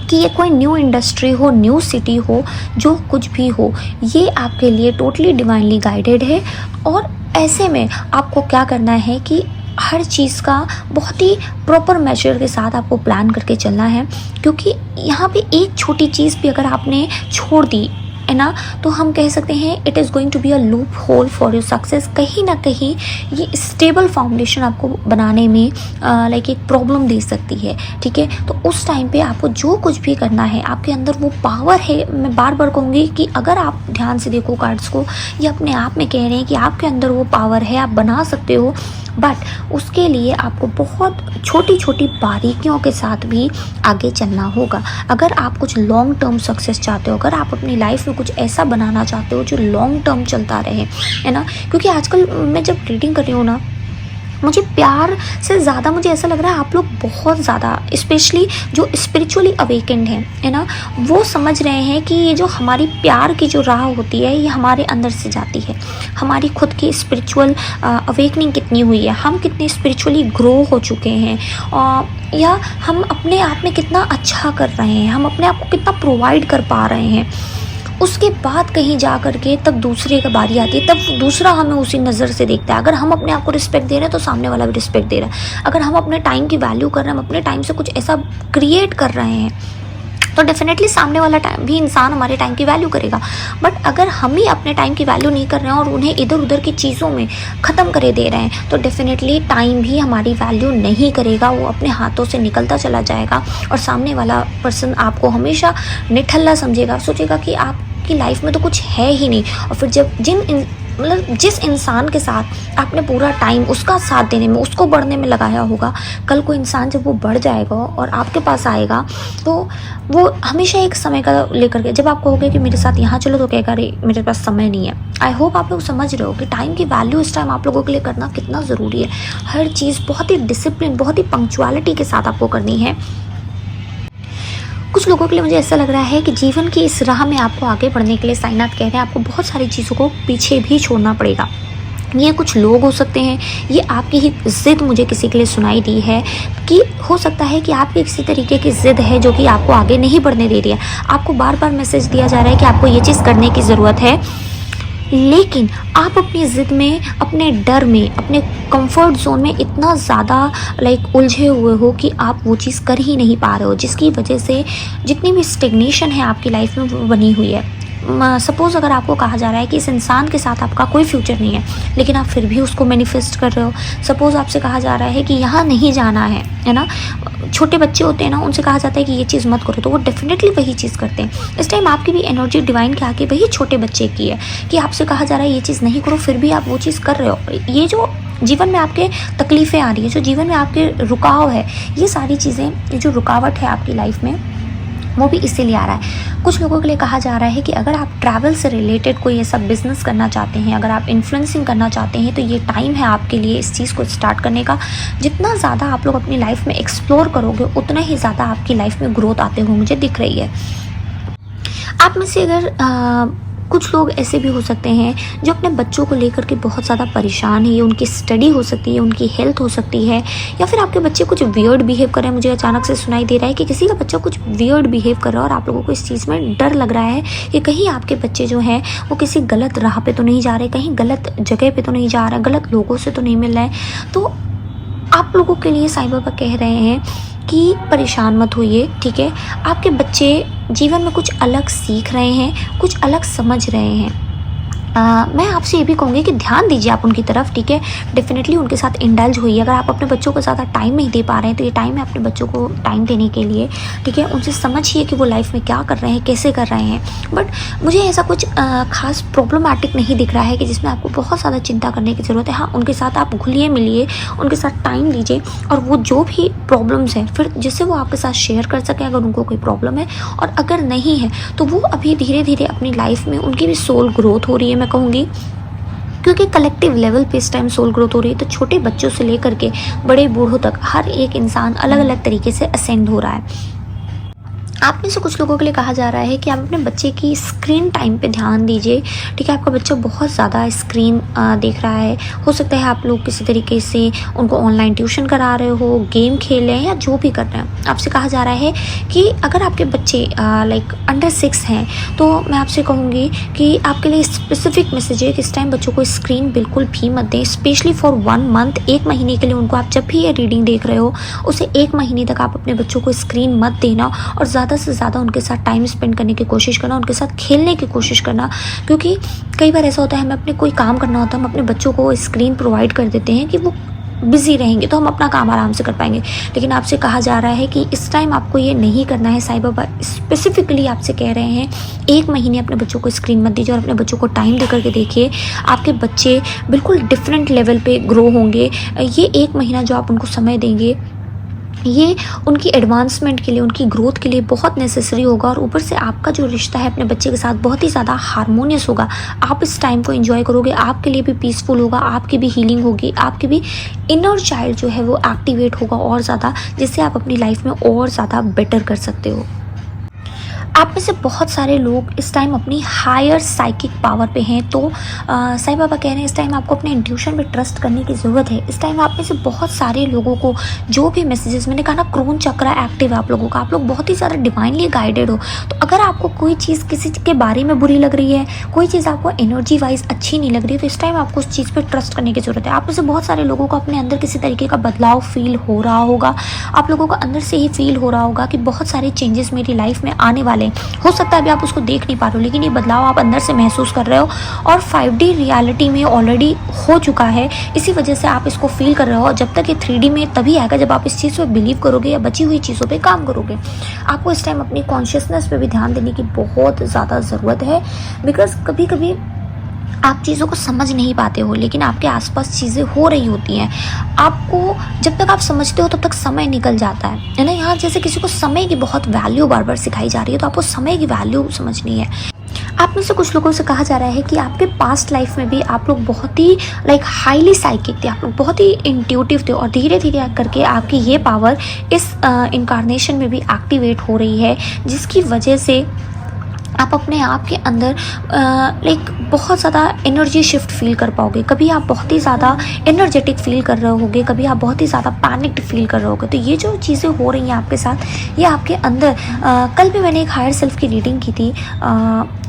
कि ये कोई न्यू इंडस्ट्री हो, न्यू सिटी हो, जो कुछ भी हो, ये आपके लिए टोटली डिवाइनली गाइडेड है। और ऐसे में आपको क्या करना है कि हर चीज़ का बहुत ही प्रॉपर मेजर के साथ आपको प्लान करके चलना है, क्योंकि यहाँ पे एक छोटी चीज़ भी अगर आपने छोड़ दी, है ना, तो हम कह सकते हैं it is going to be a loophole for your success. कहीं ना कहीं ये स्टेबल फाउंडेशन आपको बनाने में लाइक एक प्रॉब्लम दे सकती है, ठीक है। तो उस टाइम पे आपको जो कुछ भी करना है, आपके अंदर वो पावर है। मैं बार बार कहूँगी कि अगर आप ध्यान से देखो कार्ड्स को, ये अपने आप में कह रहे हैं कि आपके अंदर वो पावर है, आप बना सकते हो, बट उसके लिए आपको बहुत छोटी छोटी बारीकियों के साथ भी आगे चलना होगा। अगर आप कुछ लॉन्ग टर्म सक्सेस चाहते हो, अगर आप अपनी लाइफ में कुछ ऐसा बनाना चाहते हो जो लॉन्ग टर्म चलता रहे, है ना। क्योंकि आजकल मैं जब रीडिंग कर रही हूँ ना, मुझे प्यार से ज़्यादा मुझे ऐसा लग रहा है आप लोग बहुत ज़्यादा, स्पेशली जो स्पिरिचुअली अवेकेंड हैं, है ना, वो समझ रहे हैं कि ये जो हमारी प्यार की जो राह होती है, ये हमारे अंदर से जाती है। हमारी खुद की स्पिरिचुअल अवेकनिंग कितनी हुई है, हम कितने स्पिरिचुअली ग्रो हो चुके हैं, या हम अपने आप में कितना अच्छा कर रहे हैं, हम अपने आप को कितना प्रोवाइड कर पा रहे हैं। उसके बाद कहीं जा कर के तब दूसरे की बारी आती है, तब दूसरा हमें उसी नज़र से देखता है। अगर हम अपने आप को रिस्पेक्ट दे रहे हैं तो सामने वाला भी रिस्पेक्ट दे रहा है। अगर हम अपने टाइम की वैल्यू कर रहे हैं, हम अपने टाइम से कुछ ऐसा क्रिएट कर रहे हैं, तो डेफिनेटली सामने वाला टाइम भी इंसान हमारे टाइम की वैल्यू करेगा। बट अगर हम ही अपने टाइम की वैल्यू नहीं कर रहे हैं और उन्हें इधर उधर की चीज़ों में ख़त्म करे दे रहे हैं, तो डेफिनेटली टाइम भी हमारी वैल्यू नहीं करेगा, वो अपने हाथों से निकलता चला जाएगा। और सामने वाला पर्सन आपको हमेशा निठल्ला समझेगा, सोचेगा कि आपकी लाइफ में तो कुछ है ही नहीं। और फिर जब जिस इंसान के साथ आपने पूरा टाइम उसका साथ देने में, उसको बढ़ने में लगाया होगा, कल को इंसान जब वो बढ़ जाएगा और आपके पास आएगा, तो वो हमेशा एक समय का लेकर के, जब आप कहोगे कि मेरे साथ यहाँ चलो, तो कहेगा अरे मेरे पास समय नहीं है। आई होप आप लोग समझ रहे हो कि टाइम की वैल्यू इस टाइम आप लोगों के लिए करना कितना ज़रूरी है। हर चीज़ बहुत ही डिसिप्लिन, बहुत ही पंक्चुअलिटी के साथ आपको करनी है। कुछ लोगों के लिए मुझे ऐसा लग रहा है कि जीवन की इस राह में आपको आगे बढ़ने के लिए साइनात कह रहे हैं आपको बहुत सारी चीज़ों को पीछे भी छोड़ना पड़ेगा। ये कुछ लोग हो सकते हैं, ये आपकी ही ज़िद मुझे किसी के लिए सुनाई दी है कि हो सकता है कि आपकी किसी तरीके की ज़िद है जो कि आपको आगे नहीं बढ़ने दे रही है। आपको बार बार मैसेज दिया जा रहा है कि आपको ये चीज़ करने की ज़रूरत है, लेकिन आप अपनी ज़िद में, अपने डर में, अपने कंफर्ट जोन में इतना ज़्यादा लाइक उलझे हुए हो कि आप वो चीज़ कर ही नहीं पा रहे हो, जिसकी वजह से जितनी भी स्टेग्नेशन है आपकी लाइफ में वो बनी हुई है। सपोज़ अगर आपको कहा जा रहा है कि इस इंसान के साथ आपका कोई फ्यूचर नहीं है, लेकिन आप फिर भी उसको मैनिफेस्ट कर रहे हो। सपोज़ आपसे कहा जा रहा है कि यहाँ नहीं जाना है ना। छोटे बच्चे होते हैं ना, उनसे कहा जाता है कि ये चीज़ मत करो, तो वो डेफिनेटली वही चीज़ करते हैं। इस टाइम आपकी भी एनर्जी डिवाइन के आके वही छोटे बच्चे की है कि आपसे कहा जा रहा है ये चीज़ नहीं करो, फिर भी आप वो चीज़ कर रहे हो। ये जो जीवन में आपके तकलीफ़ें आ रही है, जो जीवन में आपके रुकाव है, ये सारी चीज़ें, ये जो रुकावट है आपकी लाइफ में, वो भी इसीलिए आ रहा है। कुछ लोगों के लिए कहा जा रहा है कि अगर आप ट्रैवल से रिलेटेड कोई ऐसा बिजनेस करना चाहते हैं, अगर आप इन्फ्लुएंसिंग करना चाहते हैं, तो ये टाइम है आपके लिए इस चीज़ को स्टार्ट करने का। जितना ज़्यादा आप लोग अपनी लाइफ में एक्सप्लोर करोगे, उतना ही ज़्यादा आपकी लाइफ में ग्रोथ आते हुए मुझे दिख रही है। आप में से अगर कुछ लोग ऐसे भी हो सकते हैं जो अपने बच्चों को लेकर के बहुत ज़्यादा परेशान है, उनकी स्टडी हो सकती है, उनकी हेल्थ हो सकती है, या फिर आपके बच्चे कुछ वियर्ड बिहेव कर रहे हैं। मुझे अचानक से सुनाई दे रहा है कि किसी का बच्चा कुछ वियर्ड बिहेव कर रहा है और आप लोगों को इस चीज़ में डर लग रहा है कि कहीं आपके बच्चे जो हैं वो किसी गलत राह पे तो नहीं जा रहे, कहीं गलत जगह पे तो नहीं जा रहा, गलत लोगों से तो नहीं मिल रहे हैं। तो आप लोगों के लिए साईं बाबा कह रहे हैं कि परेशान मत होइए, ठीक है। आपके बच्चे जीवन में कुछ अलग सीख रहे हैं, कुछ अलग समझ रहे हैं। मैं आपसे ये भी कहूँगी कि ध्यान दीजिए आप उनकी तरफ, ठीक है। डेफिनेटली उनके साथ इंडल्ज होइए। अगर आप अपने बच्चों को ज़्यादा टाइम नहीं दे पा रहे हैं तो ये टाइम है अपने बच्चों को टाइम देने के लिए, ठीक है। उनसे समझिए कि वो लाइफ में क्या कर रहे हैं, कैसे कर रहे हैं। बट मुझे ऐसा कुछ खास प्रॉब्लमैटिक नहीं दिख रहा है कि जिसमें आपको बहुत ज़्यादा चिंता करने की ज़रूरत है। हाँ, उनके साथ आप घुलिए मिलिए, उनके साथ टाइम दीजिए, और वो जो भी प्रॉब्लम्स हैं फिर जिससे वो आपके साथ शेयर कर सकें अगर उनको कोई प्रॉब्लम है। और अगर नहीं है तो वो अभी धीरे धीरे अपनी लाइफ में उनकी भी सोल ग्रोथ हो रही है, मैं कहूँगी, क्योंकि कलेक्टिव लेवल पे इस टाइम सोल ग्रोथ हो रही है। तो छोटे बच्चों से लेकर के बड़े बूढ़ों तक हर एक इंसान अलग अलग तरीके से असेंड हो रहा है। आप में से कुछ लोगों के लिए कहा जा रहा है कि आप अपने बच्चे की स्क्रीन टाइम पे ध्यान दीजिए, ठीक है। आपका बच्चा बहुत ज़्यादा स्क्रीन देख रहा है। हो सकता है आप लोग किसी तरीके से उनको ऑनलाइन ट्यूशन करा रहे हो, गेम खेल रहे हैं, या जो भी कर रहे हैं। आपसे कहा जा रहा है कि अगर आपके बच्चे लाइक अंडर 6 हैं तो मैं आपसे कहूँगी कि आपके लिए स्पेसिफिक मैसेज है कि इस टाइम बच्चों को स्क्रीन बिल्कुल भी मत दें, स्पेशली फॉर 1 मंथ, 1 महीने के लिए उनको आप जब भी ये रीडिंग देख रहे हो उसे 1 महीने तक आप अपने बच्चों को स्क्रीन मत देना, और ज़्यादा से ज़्यादा उनके साथ टाइम स्पेंड करने की कोशिश करना, उनके साथ खेलने की कोशिश करना। क्योंकि कई बार ऐसा होता है हमें अपने कोई काम करना होता है, हम अपने बच्चों को स्क्रीन प्रोवाइड कर देते हैं कि वो बिज़ी रहेंगे तो हम अपना काम आराम से कर पाएंगे। लेकिन आपसे कहा जा रहा है कि इस टाइम आपको ये नहीं करना है। साईं बाबा स्पेसिफिकली आपसे कह रहे हैं 1 महीने अपने बच्चों को स्क्रीन मत दीजिए और अपने बच्चों को टाइम दे करके देखिए। आपके बच्चे बिल्कुल डिफरेंट लेवल पे ग्रो होंगे। ये 1 महीना जो आप उनको समय देंगे ये उनकी एडवांसमेंट के लिए, उनकी ग्रोथ के लिए बहुत नेसेसरी होगा। और ऊपर से आपका जो रिश्ता है अपने बच्चे के साथ बहुत ही ज़्यादा हार्मोनियस होगा। आप इस टाइम को एंजॉय करोगे, आपके लिए भी पीसफुल होगा, आपकी भी हीलिंग होगी, आपकी भी इनर चाइल्ड जो है वो एक्टिवेट होगा और ज़्यादा, जिससे आप अपनी लाइफ में और ज़्यादा बेटर कर सकते हो। आप में से बहुत सारे लोग इस टाइम अपनी हायर साइकिक पावर पे हैं। तो साईं बाबा कह रहे हैं इस टाइम आपको अपने इंट्यूशन पे ट्रस्ट करने की ज़रूरत है। इस टाइम आप में से बहुत सारे लोगों को जो भी मैसेजेस, मैंने कहा ना, क्रोन चक्र एक्टिव है आप लोगों का, आप लोग बहुत ही ज़्यादा डिवाइनली गाइडेड हो। तो अगर आपको कोई चीज़ किसी के बारे में बुरी लग रही है, कोई चीज़ आपको एनर्जी वाइज अच्छी नहीं लग रही है, तो इस टाइम आपको उस चीज़ पर ट्रस्ट करने की ज़रूरत है। आप में से बहुत सारे लोगों को अपने अंदर किसी तरीके का बदलाव फील हो रहा होगा। आप लोगों को अंदर से ही फील हो रहा होगा कि बहुत सारे चेंजेस मेरी लाइफ में आने वाले हैं। हो सकता है अभी आप उसको देख नहीं पा रहे हो, लेकिन ये बदलाव आप अंदर से महसूस कर रहे हो और 5D रियलिटी में ऑलरेडी हो चुका है। इसी वजह से आप इसको फील कर रहे हो। जब तक ये 3D में तभी आएगा जब आप इस चीज़ पे बिलीव करोगे या बची हुई चीज़ों पे काम करोगे। आपको इस टाइम अपनी कॉन्शियसनेस पे भी ध्यान देने की बहुत ज़्यादा ज़रूरत है, बिकॉज कभी कभी आप चीज़ों को समझ नहीं पाते हो, लेकिन आपके आसपास चीज़ें हो रही होती हैं। आपको जब तक आप समझते हो तब तक समय निकल जाता है ना। यहाँ जैसे किसी को समय की बहुत वैल्यू बार बार सिखाई जा रही है, तो आपको समय की वैल्यू समझनी है। आप में से कुछ लोगों से कहा जा रहा है कि आपके पास्ट लाइफ में भी आप लोग बहुत ही लाइक हाईली साइकिक थे, आप लोग बहुत ही इंट्यूटिव थे, और धीरे धीरे करके आपकी ये पावर इस इनकारनेशन में भी एक्टिवेट हो रही है, जिसकी वजह से आप अपने आप के अंदर लाइक बहुत ज़्यादा एनर्जी शिफ्ट फील कर पाओगे। कभी आप बहुत ही ज़्यादा एनर्जेटिक फील कर रहे होगे, कभी आप बहुत ही ज़्यादा पैनिक्ड फील कर रहे होगे। तो ये जो चीज़ें हो रही हैं आपके साथ, ये आपके अंदर कल भी मैंने एक हायर सेल्फ की रीडिंग की थी।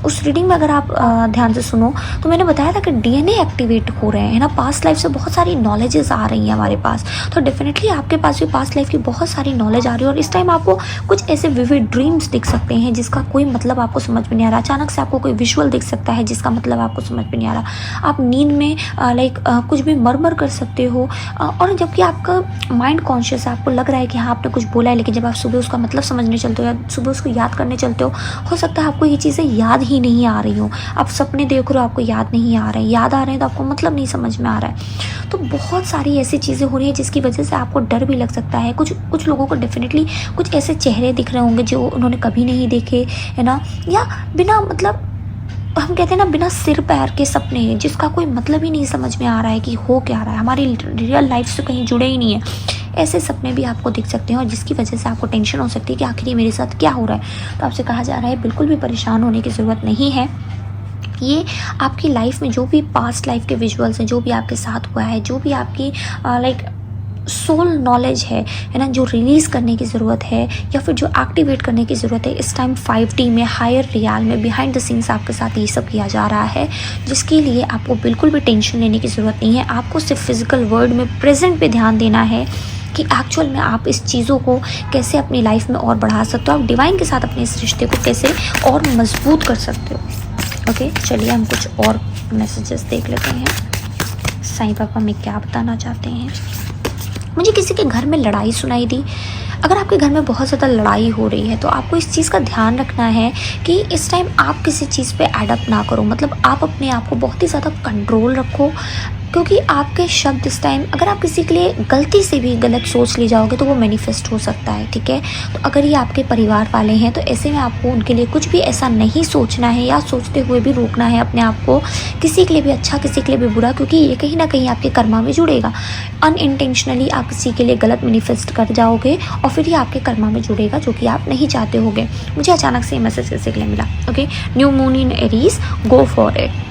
उस रीडिंग में अगर आप ध्यान से सुनो तो मैंने बताया था कि DNA एक्टिवेट हो रहे हैं ना। पास्ट लाइफ से बहुत सारी नॉलेजेस आ रही हैं हमारे पास, तो डेफिनेटली आपके पास भी पास्ट लाइफ की बहुत सारी नॉलेज आ रही है। और इस टाइम आपको कुछ ऐसे विविड ड्रीम्स दिख सकते हैं जिसका कोई मतलब आपको समझ में नहीं आ रहा। अचानक से आपको कोई विजुअल दिख सकता है जिसका मतलब आपको समझ में नहीं आ रहा। आप नींद में लाइक कुछ भी मरमर कर सकते हो, और जबकि आपका माइंड कॉन्शियस है, आपको लग रहा है कि हाँ आपने कुछ बोला है, लेकिन जब आप सुबह उसका मतलब समझने चलते हो या सुबह उसको याद करने चलते हो सकता है आपको ये चीज़ें याद ही नहीं आ रही हो। आप सपने देख रहे हो, आपको याद नहीं आ रहे हैं, याद आ रहे हैं तो आपको मतलब नहीं समझ में आ रहा है। तो बहुत सारी ऐसी चीज़ें हो रही है जिसकी वजह से आपको डर भी लग सकता है। कुछ लोगों को डेफिनेटली कुछ ऐसे चेहरे दिख रहे होंगे जो उन्होंने कभी नहीं देखे, है ना, या बिना मतलब हम कहते हैं ना बिना सिर पैर के सपने, जिसका कोई मतलब ही नहीं समझ में आ रहा है कि हो क्या रहा है, हमारी रियल लाइफ से कहीं जुड़े ही नहीं है। ऐसे सपने भी आपको दिख सकते हैं और जिसकी वजह से आपको टेंशन हो सकती है कि आखिर ये मेरे साथ क्या हो रहा है। तो आपसे कहा जा रहा है बिल्कुल भी परेशान होने की ज़रूरत नहीं है। ये आपकी लाइफ में जो भी पास्ट लाइफ के विजुअल्स हैं, जो भी आपके साथ हुआ है, जो भी आपकी लाइक सोल नॉलेज है ना, जो रिलीज़ करने की ज़रूरत है या फिर जो एक्टिवेट करने की ज़रूरत है, इस टाइम 5D में, हायर रियल में, बिहाइंड द सीन्स आपके साथ ये सब किया जा रहा है, जिसके लिए आपको बिल्कुल भी टेंशन लेने की ज़रूरत नहीं है। आपको सिर्फ फिजिकल वर्ल्ड में प्रेजेंट पे ध्यान देना है कि एक्चुअल में आप इस चीज़ों को कैसे अपनी लाइफ में और बढ़ा सकते हो, आप डिवाइन के साथ अपने इस रिश्ते को कैसे और मजबूत कर सकते हो। ओके, चलिए हम कुछ और मैसेजेस देख लेते हैं। साईं बाबा में क्या बताना चाहते हैं। मुझे किसी के घर में लड़ाई सुनाई दी। अगर आपके घर में बहुत ज़्यादा लड़ाई हो रही है तो आपको इस चीज़ का ध्यान रखना है कि इस टाइम आप किसी चीज़ पे एडप्ट ना करो, मतलब आप अपने आप को बहुत ही ज़्यादा कंट्रोल रखो, क्योंकि आपके शब्द इस टाइम, अगर आप किसी के लिए गलती से भी गलत सोच ले जाओगे तो वो मैनिफेस्ट हो सकता है, ठीक है। तो अगर ये आपके परिवार वाले हैं तो ऐसे में आपको उनके लिए कुछ भी ऐसा नहीं सोचना है या सोचते हुए भी रोकना है अपने आप को, किसी के लिए भी अच्छा, किसी के लिए भी बुरा, क्योंकि ये कहीं ना कहीं आपके कर्मा में जुड़ेगा। अनइंटेंशनली आप किसी के लिए गलत मैनिफेस्ट कर जाओगे और फिर ये आपके कर्मा में जुड़ेगा, जो कि आप नहीं चाहते होगे। मुझे अचानक से ये मैसेज किसी के लिए मिला। Okay, new moon in Aries, go for it.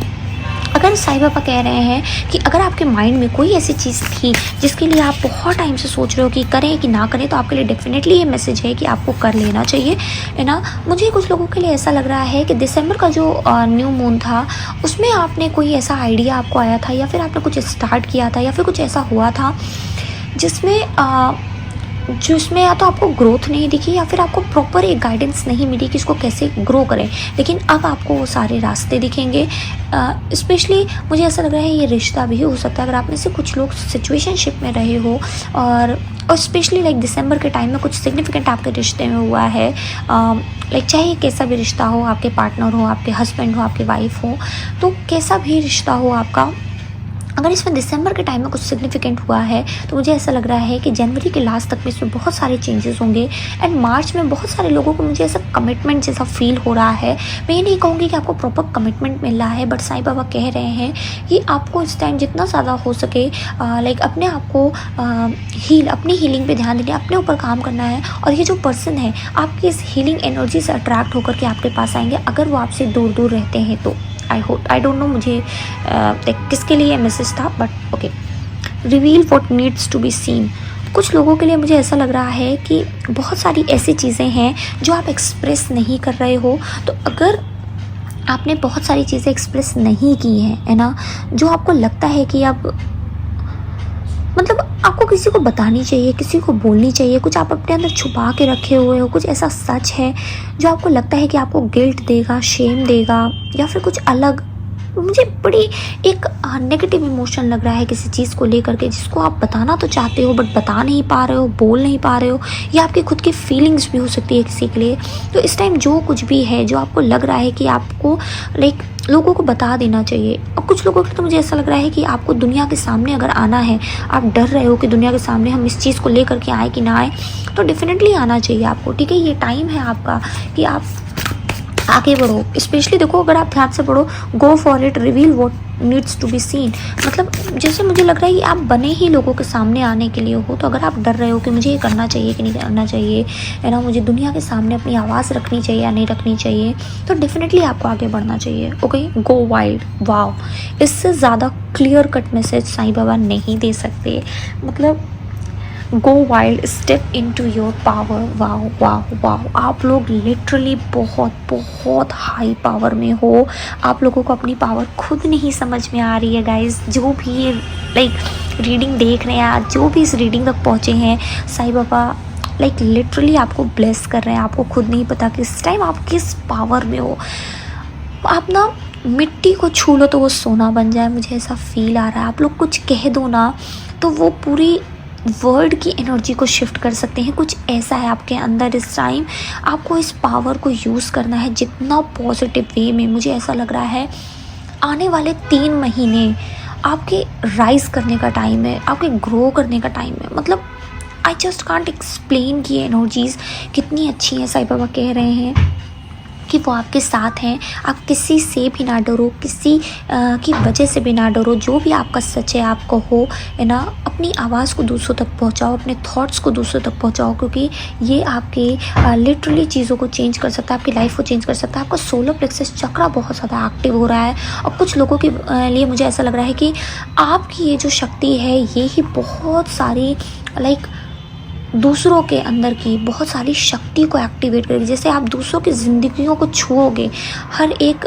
अगर साईं बाबा कह रहे हैं कि अगर आपके माइंड में कोई ऐसी चीज़ थी जिसके लिए आप बहुत टाइम से सोच रहे हो कि करें कि ना करें, तो आपके लिए डेफिनेटली ये मैसेज है कि आपको कर लेना चाहिए, है ना। मुझे कुछ लोगों के लिए ऐसा लग रहा है कि दिसंबर का जो न्यू मून था उसमें आपने कोई ऐसा आइडिया आपको आया था, या फिर आपने कुछ स्टार्ट किया था, या फिर कुछ ऐसा हुआ था जिसमें या तो आपको ग्रोथ नहीं दिखी या फिर आपको प्रॉपर एक गाइडेंस नहीं मिली कि इसको कैसे ग्रो करें। लेकिन अब आपको वो सारे रास्ते दिखेंगे। स्पेशली मुझे ऐसा लग रहा है ये रिश्ता भी हो सकता है, अगर आप में से कुछ लोग सिचुएशनशिप में रहे हो और स्पेशली लाइक दिसंबर के टाइम में कुछ सिग्निफिकेंट आपके रिश्ते में हुआ है, लाइक चाहे कैसा भी रिश्ता हो, आपके पार्टनर हो, आपके हस्बैंड हो, आपके वाइफ हो, तो कैसा भी रिश्ता हो आपका, अगर इसमें दिसंबर के टाइम में कुछ सिग्निफिकेंट हुआ है तो मुझे ऐसा लग रहा है कि जनवरी के लास्ट तक में इसमें बहुत सारे चेंजेस होंगे। एंड मार्च में बहुत सारे लोगों को मुझे ऐसा कमिटमेंट जैसा फील हो रहा है। मैं ये नहीं कहूँगी कि आपको प्रॉपर कमिटमेंट मिल रहा है, बट साईं बाबा कह रहे हैं कि आपको इस टाइम जितना ज़्यादा हो सके लाइक अपने आप को अपनी हीलिंग पर ध्यान देना, अपने ऊपर काम करना है। और ये जो पर्सन है आपकी इस हीलिंग एनर्जी से अट्रैक्ट होकर के आपके पास आएंगे, अगर वो आपसे दूर दूर रहते हैं तो। आई डोंट नो मुझे किसके लिए मैसेज था, but okay. Reveal what needs to be seen. कुछ लोगों के लिए मुझे ऐसा लग रहा है कि बहुत सारी ऐसी चीज़ें हैं जो आप एक्सप्रेस नहीं कर रहे हो। तो अगर आपने बहुत सारी चीज़ें एक्सप्रेस नहीं की हैं, है ना, जो आपको लगता है कि आप मतलब आपको किसी को बतानी चाहिए, किसी को बोलनी चाहिए, कुछ आप अपने अंदर छुपा के रखे हुए हो, कुछ ऐसा सच है जो आपको लगता है कि आपको गिल्ट देगा, शेम देगा, या फिर कुछ अलग, मुझे बड़ी एक नेगेटिव इमोशन लग रहा है किसी चीज़ को लेकर के, जिसको आप बताना तो चाहते हो बट बता नहीं पा रहे हो, बोल नहीं पा रहे हो, या आपकी खुद की फीलिंग्स भी हो सकती है किसी के लिए। तो इस टाइम जो कुछ भी है जो आपको लग रहा है कि आपको लाइक लोगों को बता देना चाहिए। और कुछ लोगों के तो मुझे ऐसा लग रहा है कि आपको दुनिया के सामने अगर आना है, आप डर रहे हो कि दुनिया के सामने हम इस चीज़ को लेकर के आए कि ना आए, तो डेफिनेटली आना चाहिए आपको, ठीक है। ये टाइम है आपका कि आप आगे बढ़ो। स्पेशली देखो, अगर आप ध्यान से पढ़ो, go for it, reveal what needs to be seen, मतलब जैसे मुझे लग रहा है कि आप बने ही लोगों के सामने आने के लिए हो। तो अगर आप डर रहे हो कि मुझे ये करना चाहिए कि नहीं करना चाहिए, है ना, मुझे दुनिया के सामने अपनी आवाज़ रखनी चाहिए या नहीं रखनी चाहिए, तो डेफिनेटली आपको आगे बढ़ना चाहिए। ओके, गो वाइल्ड। वाओ, इससे ज़्यादा clear cut message Sai Baba नहीं दे सकते। मतलब go wild, step into your power. Wow wow wow, आप लोग लिटरली बहुत बहुत हाई पावर में हो। आप लोगों को अपनी पावर खुद नहीं समझ में आ रही है गाइज। जो भी ये लाइक रीडिंग देख रहे हैं आज, जो भी इस रीडिंग तक पहुँचे हैं, साईं बाबा लाइक लिटरली आपको ब्लेस कर रहे हैं। आपको खुद नहीं पता कि इस टाइम आप किस पावर में हो। आप ना मिट्टी को छू लो तो वो सोना बन जाए, मुझे ऐसा फील आ रहा है। आप लोग कुछ कह दो ना तो वो पूरी वर्ल्ड की एनर्जी को शिफ्ट कर सकते हैं। कुछ ऐसा है आपके अंदर इस टाइम। आपको इस पावर को यूज़ करना है जितना पॉजिटिव वे में। मुझे ऐसा लग रहा है आने वाले 3 महीने आपके राइज करने का टाइम है, आपके ग्रो करने का टाइम है। मतलब आई जस्ट कांट एक्सप्लेन कि ये एनर्जीज़ कितनी अच्छी हैं। साईं बाबा कह रहे हैं कि वो आपके साथ हैं। आप किसी से भी ना डरो, किसी की वजह से भी ना डरो। जो भी आपका सच है आप कहो, है ना। अपनी आवाज़ को दूसरों तक पहुंचाओ, अपने थॉट्स को दूसरों तक पहुंचाओ, क्योंकि ये आपके लिटरली चीज़ों को चेंज कर सकता है, आपकी लाइफ को चेंज कर सकता है। आपका सोलर प्लेक्सस चक्रा बहुत ज़्यादा एक्टिव हो रहा है, और कुछ लोगों के लिए मुझे ऐसा लग रहा है कि आपकी ये जो शक्ति है ये ही बहुत सारी लाइक दूसरों के अंदर की बहुत सारी शक्ति को एक्टिवेट करेगी। जैसे आप दूसरों की ज़िंदगियों को छुओगे, हर एक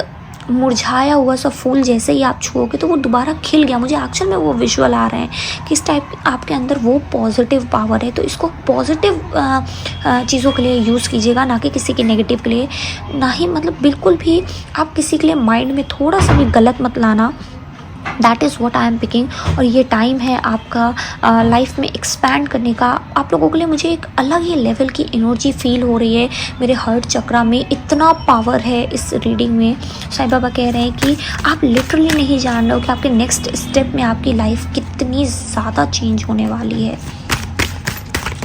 मुरझाया हुआ सा फूल जैसे ही आप छुओगे तो वो दोबारा खिल गया। मुझे एक्चुअल में वो विजुअल आ रहे हैं कि इस टाइप आपके अंदर वो पॉजिटिव पावर है। तो इसको पॉजिटिव चीज़ों के लिए यूज़ कीजिएगा, ना कि किसी के नेगेटिव के लिए। ना ही मतलब बिल्कुल भी आप किसी के लिए माइंड में थोड़ा सा भी गलत मत लाना। That is what I am picking. और ये टाइम है आपका लाइफ में एक्सपैंड करने का। आप लोगों के लिए मुझे एक अलग ही लेवल की एनर्जी फील हो रही है। मेरे हार्ट चक्रा में इतना पावर है इस रीडिंग में। साईं बाबा कह रहे हैं कि आप लिटरली नहीं जान रहे हो कि आपके नेक्स्ट स्टेप में आपकी लाइफ कितनी ज़्यादा चेंज होने वाली है।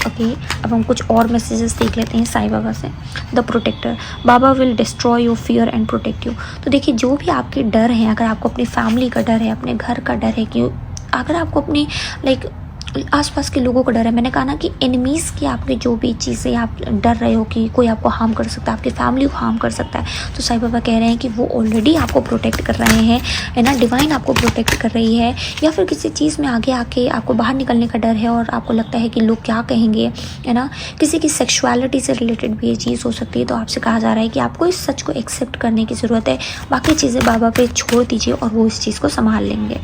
ओके, अब हम कुछ और मैसेजेस देख लेते हैं साईं बाबा से। The protector, Baba will destroy your fear and protect you. तो देखिए, जो भी आपके डर हैं, अगर आपको अपनी फैमिली का डर है, अपने घर का डर है, कि अगर आपको अपनी लाइक आसपास के लोगों का डर है, मैंने कहा ना कि एनिमीज़ की आपके जो भी चीज़ें आप डर रहे हो कि कोई आपको हार्म कर सकता है, आपकी फैमिली को हार्म कर सकता है, तो साईं बाबा कह रहे हैं कि वो ऑलरेडी आपको प्रोटेक्ट कर रहे हैं, है ना। डिवाइन आपको प्रोटेक्ट कर रही है। या फिर किसी चीज़ में आगे आके आपको बाहर निकलने का डर है और आपको लगता है कि लोग क्या कहेंगे, है ना। किसी की सेक्सुअलिटी से रिलेटेड भी ये चीज़ हो सकती है। तो आपसे कहा जा रहा है कि आपको इस सच को एक्सेप्ट करने की ज़रूरत है। बाकी चीज़ें बाबा पे छोड़ दीजिए और वो इस चीज़ को संभाल लेंगे।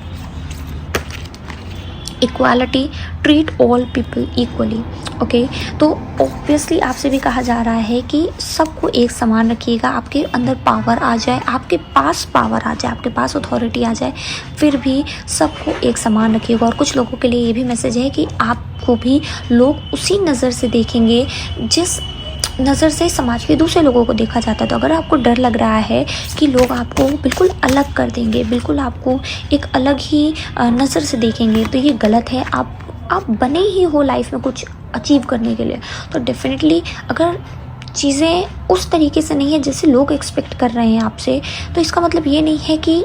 Equality, treat all people equally. Okay, तो ऑब्वियसली आपसे भी कहा जा रहा है कि सबको एक समान रखिएगा। आपके अंदर पावर आ जाए, आपके पास पावर आ जाए, आपके पास अथॉरिटी आ जाए, फिर भी सबको एक समान रखिएगा। और कुछ लोगों के लिए ये भी मैसेज है कि आपको भी लोग उसी नज़र से देखेंगे जिस नज़र से समाज के दूसरे लोगों को देखा जाता है। तो अगर आपको डर लग रहा है कि लोग आपको बिल्कुल अलग कर देंगे, बिल्कुल आपको एक अलग ही नज़र से देखेंगे, तो ये गलत है। आप बने ही हो लाइफ में कुछ अचीव करने के लिए। तो डेफिनेटली अगर चीज़ें उस तरीके से नहीं है जैसे लोग एक्सपेक्ट कर रहे हैं आपसे, तो इसका मतलब ये नहीं है कि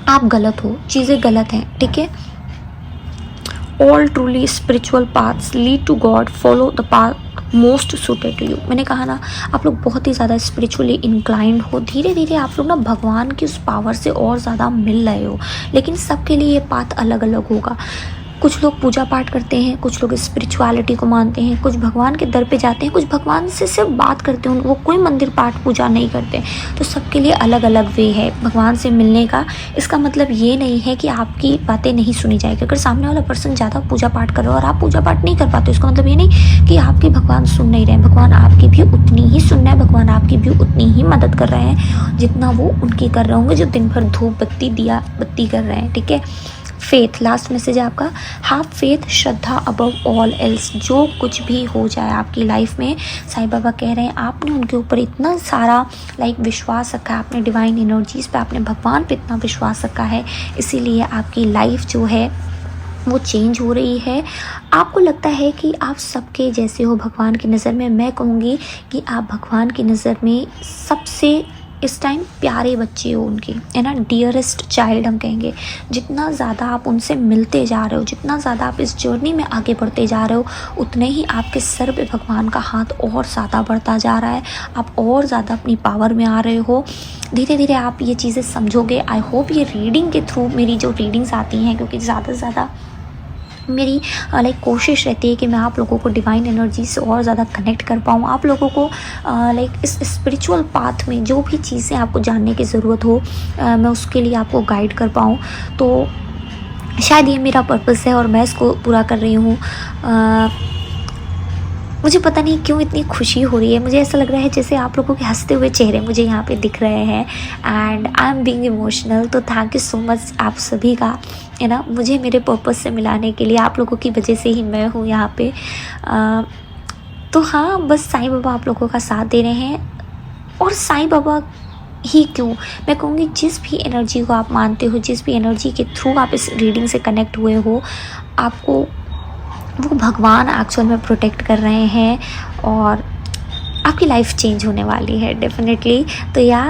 आप गलत हो, चीज़ें गलत हैं, ठीक है। All truly spiritual paths lead to God, follow the path most suited to you. मैंने कहा ना, आप लोग बहुत ही ज़्यादा स्पिरिचुअली इंक्लाइंड हो। धीरे धीरे आप लोग ना भगवान की उस पावर से और ज़्यादा मिल रहे हो, लेकिन सबके लिए ये पाथ अलग अलग होगा। कुछ लोग पूजा पाठ करते हैं, कुछ लोग स्पिरिचुअलिटी को मानते हैं, कुछ भगवान के दर पे जाते हैं, कुछ भगवान से सिर्फ बात करते हैं, वो कोई मंदिर पाठ पूजा नहीं करते। तो सबके लिए अलग अलग वे है भगवान से मिलने का। इसका मतलब ये नहीं है कि आपकी बातें नहीं सुनी जाएगी। अगर सामने वाला पर्सन ज़्यादा पूजा पाठ कर रहा है और आप पूजा पाठ नहीं कर पाते, इसका मतलब ये नहीं कि आपके भगवान सुन नहीं रहे हैं। भगवान आपकी भी उतनी ही सुन रहे हैं, भगवान आपकी भी उतनी ही मदद कर रहे हैं जितना वो उनकी कर रहे होंगे जो दिन भर धूप बत्ती दिया बत्ती कर रहे हैं, ठीक है। फेथ, लास्ट मैसेज है आपका। Have faith, Shraddha above all else. जो कुछ भी हो जाए आपकी लाइफ में, साईं बाबा कह रहे हैं आपने उनके ऊपर इतना सारा विश्वास रखा है, आपने डिवाइन एनर्जीज़ पे, आपने भगवान पे इतना विश्वास रखा है, इसीलिए आपकी लाइफ जो है वो चेंज हो रही है। आपको लगता है कि आप सबके जैसे हो भगवान की नज़र में। मैं कहूँगी कि आप भगवान की नज़र में सबसे इस टाइम प्यारे बच्चे हो उनके, है ना। डियरेस्ट चाइल्ड हम कहेंगे। जितना ज़्यादा आप उनसे मिलते जा रहे हो, जितना ज़्यादा आप इस जर्नी में आगे बढ़ते जा रहे हो, उतने ही आपके सर पे भगवान का हाथ और ज़्यादा बढ़ता जा रहा है। आप और ज़्यादा अपनी पावर में आ रहे हो। धीरे धीरे आप ये चीज़ें समझोगे। आई होप ये रीडिंग के थ्रू, मेरी जो रीडिंग्स आती हैं, क्योंकि ज़्यादा से ज़्यादा मेरी कोशिश रहती है कि मैं आप लोगों को डिवाइन एनर्जी से और ज़्यादा कनेक्ट कर पाऊँ। आप लोगों को इस स्पिरिचुअल पाथ में जो भी चीज़ें आपको जानने की ज़रूरत हो, मैं उसके लिए आपको गाइड कर पाऊँ। तो शायद ये मेरा पर्पस है और मैं इसको पूरा कर रही हूँ। मुझे पता नहीं क्यों इतनी खुशी हो रही है। मुझे ऐसा लग रहा है जैसे आप लोगों के हंसते हुए चेहरे मुझे यहाँ पे दिख रहे हैं, and I am being emotional. तो थैंक यू सो मच आप सभी का, है ना, मुझे मेरे पर्पस से मिलाने के लिए। आप लोगों की वजह से ही मैं हूँ यहाँ पे। तो हाँ, बस साईं बाबा आप लोगों का साथ दे रहे हैं। और साईं बाबा ही क्यों, मैं कहूँगी जिस भी एनर्जी को आप मानते हो, जिस भी एनर्जी के थ्रू आप इस रीडिंग से कनेक्ट हुए हो, आपको वो भगवान एक्चुअल में प्रोटेक्ट कर रहे हैं। और आप आपकी लाइफ चेंज होने वाली है डेफिनेटली। तो या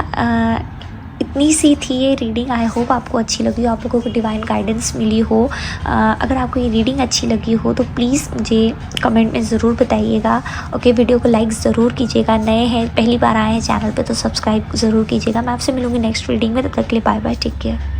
इतनी सी थी ये रीडिंग। आई होप आपको अच्छी लगी हो, आप लोगों को डिवाइन गाइडेंस मिली हो। अगर आपको ये रीडिंग अच्छी लगी हो तो प्लीज़ मुझे कमेंट में ज़रूर बताइएगा। ओके, वीडियो को लाइक ज़रूर कीजिएगा। नए हैं, पहली बार आए हैं चैनल पे तो सब्सक्राइब ज़रूर कीजिएगा। मैं आपसे मिलूँगी नेक्स्ट रीडिंग में, तब तक के लिए बाय बाय, टेक केयर।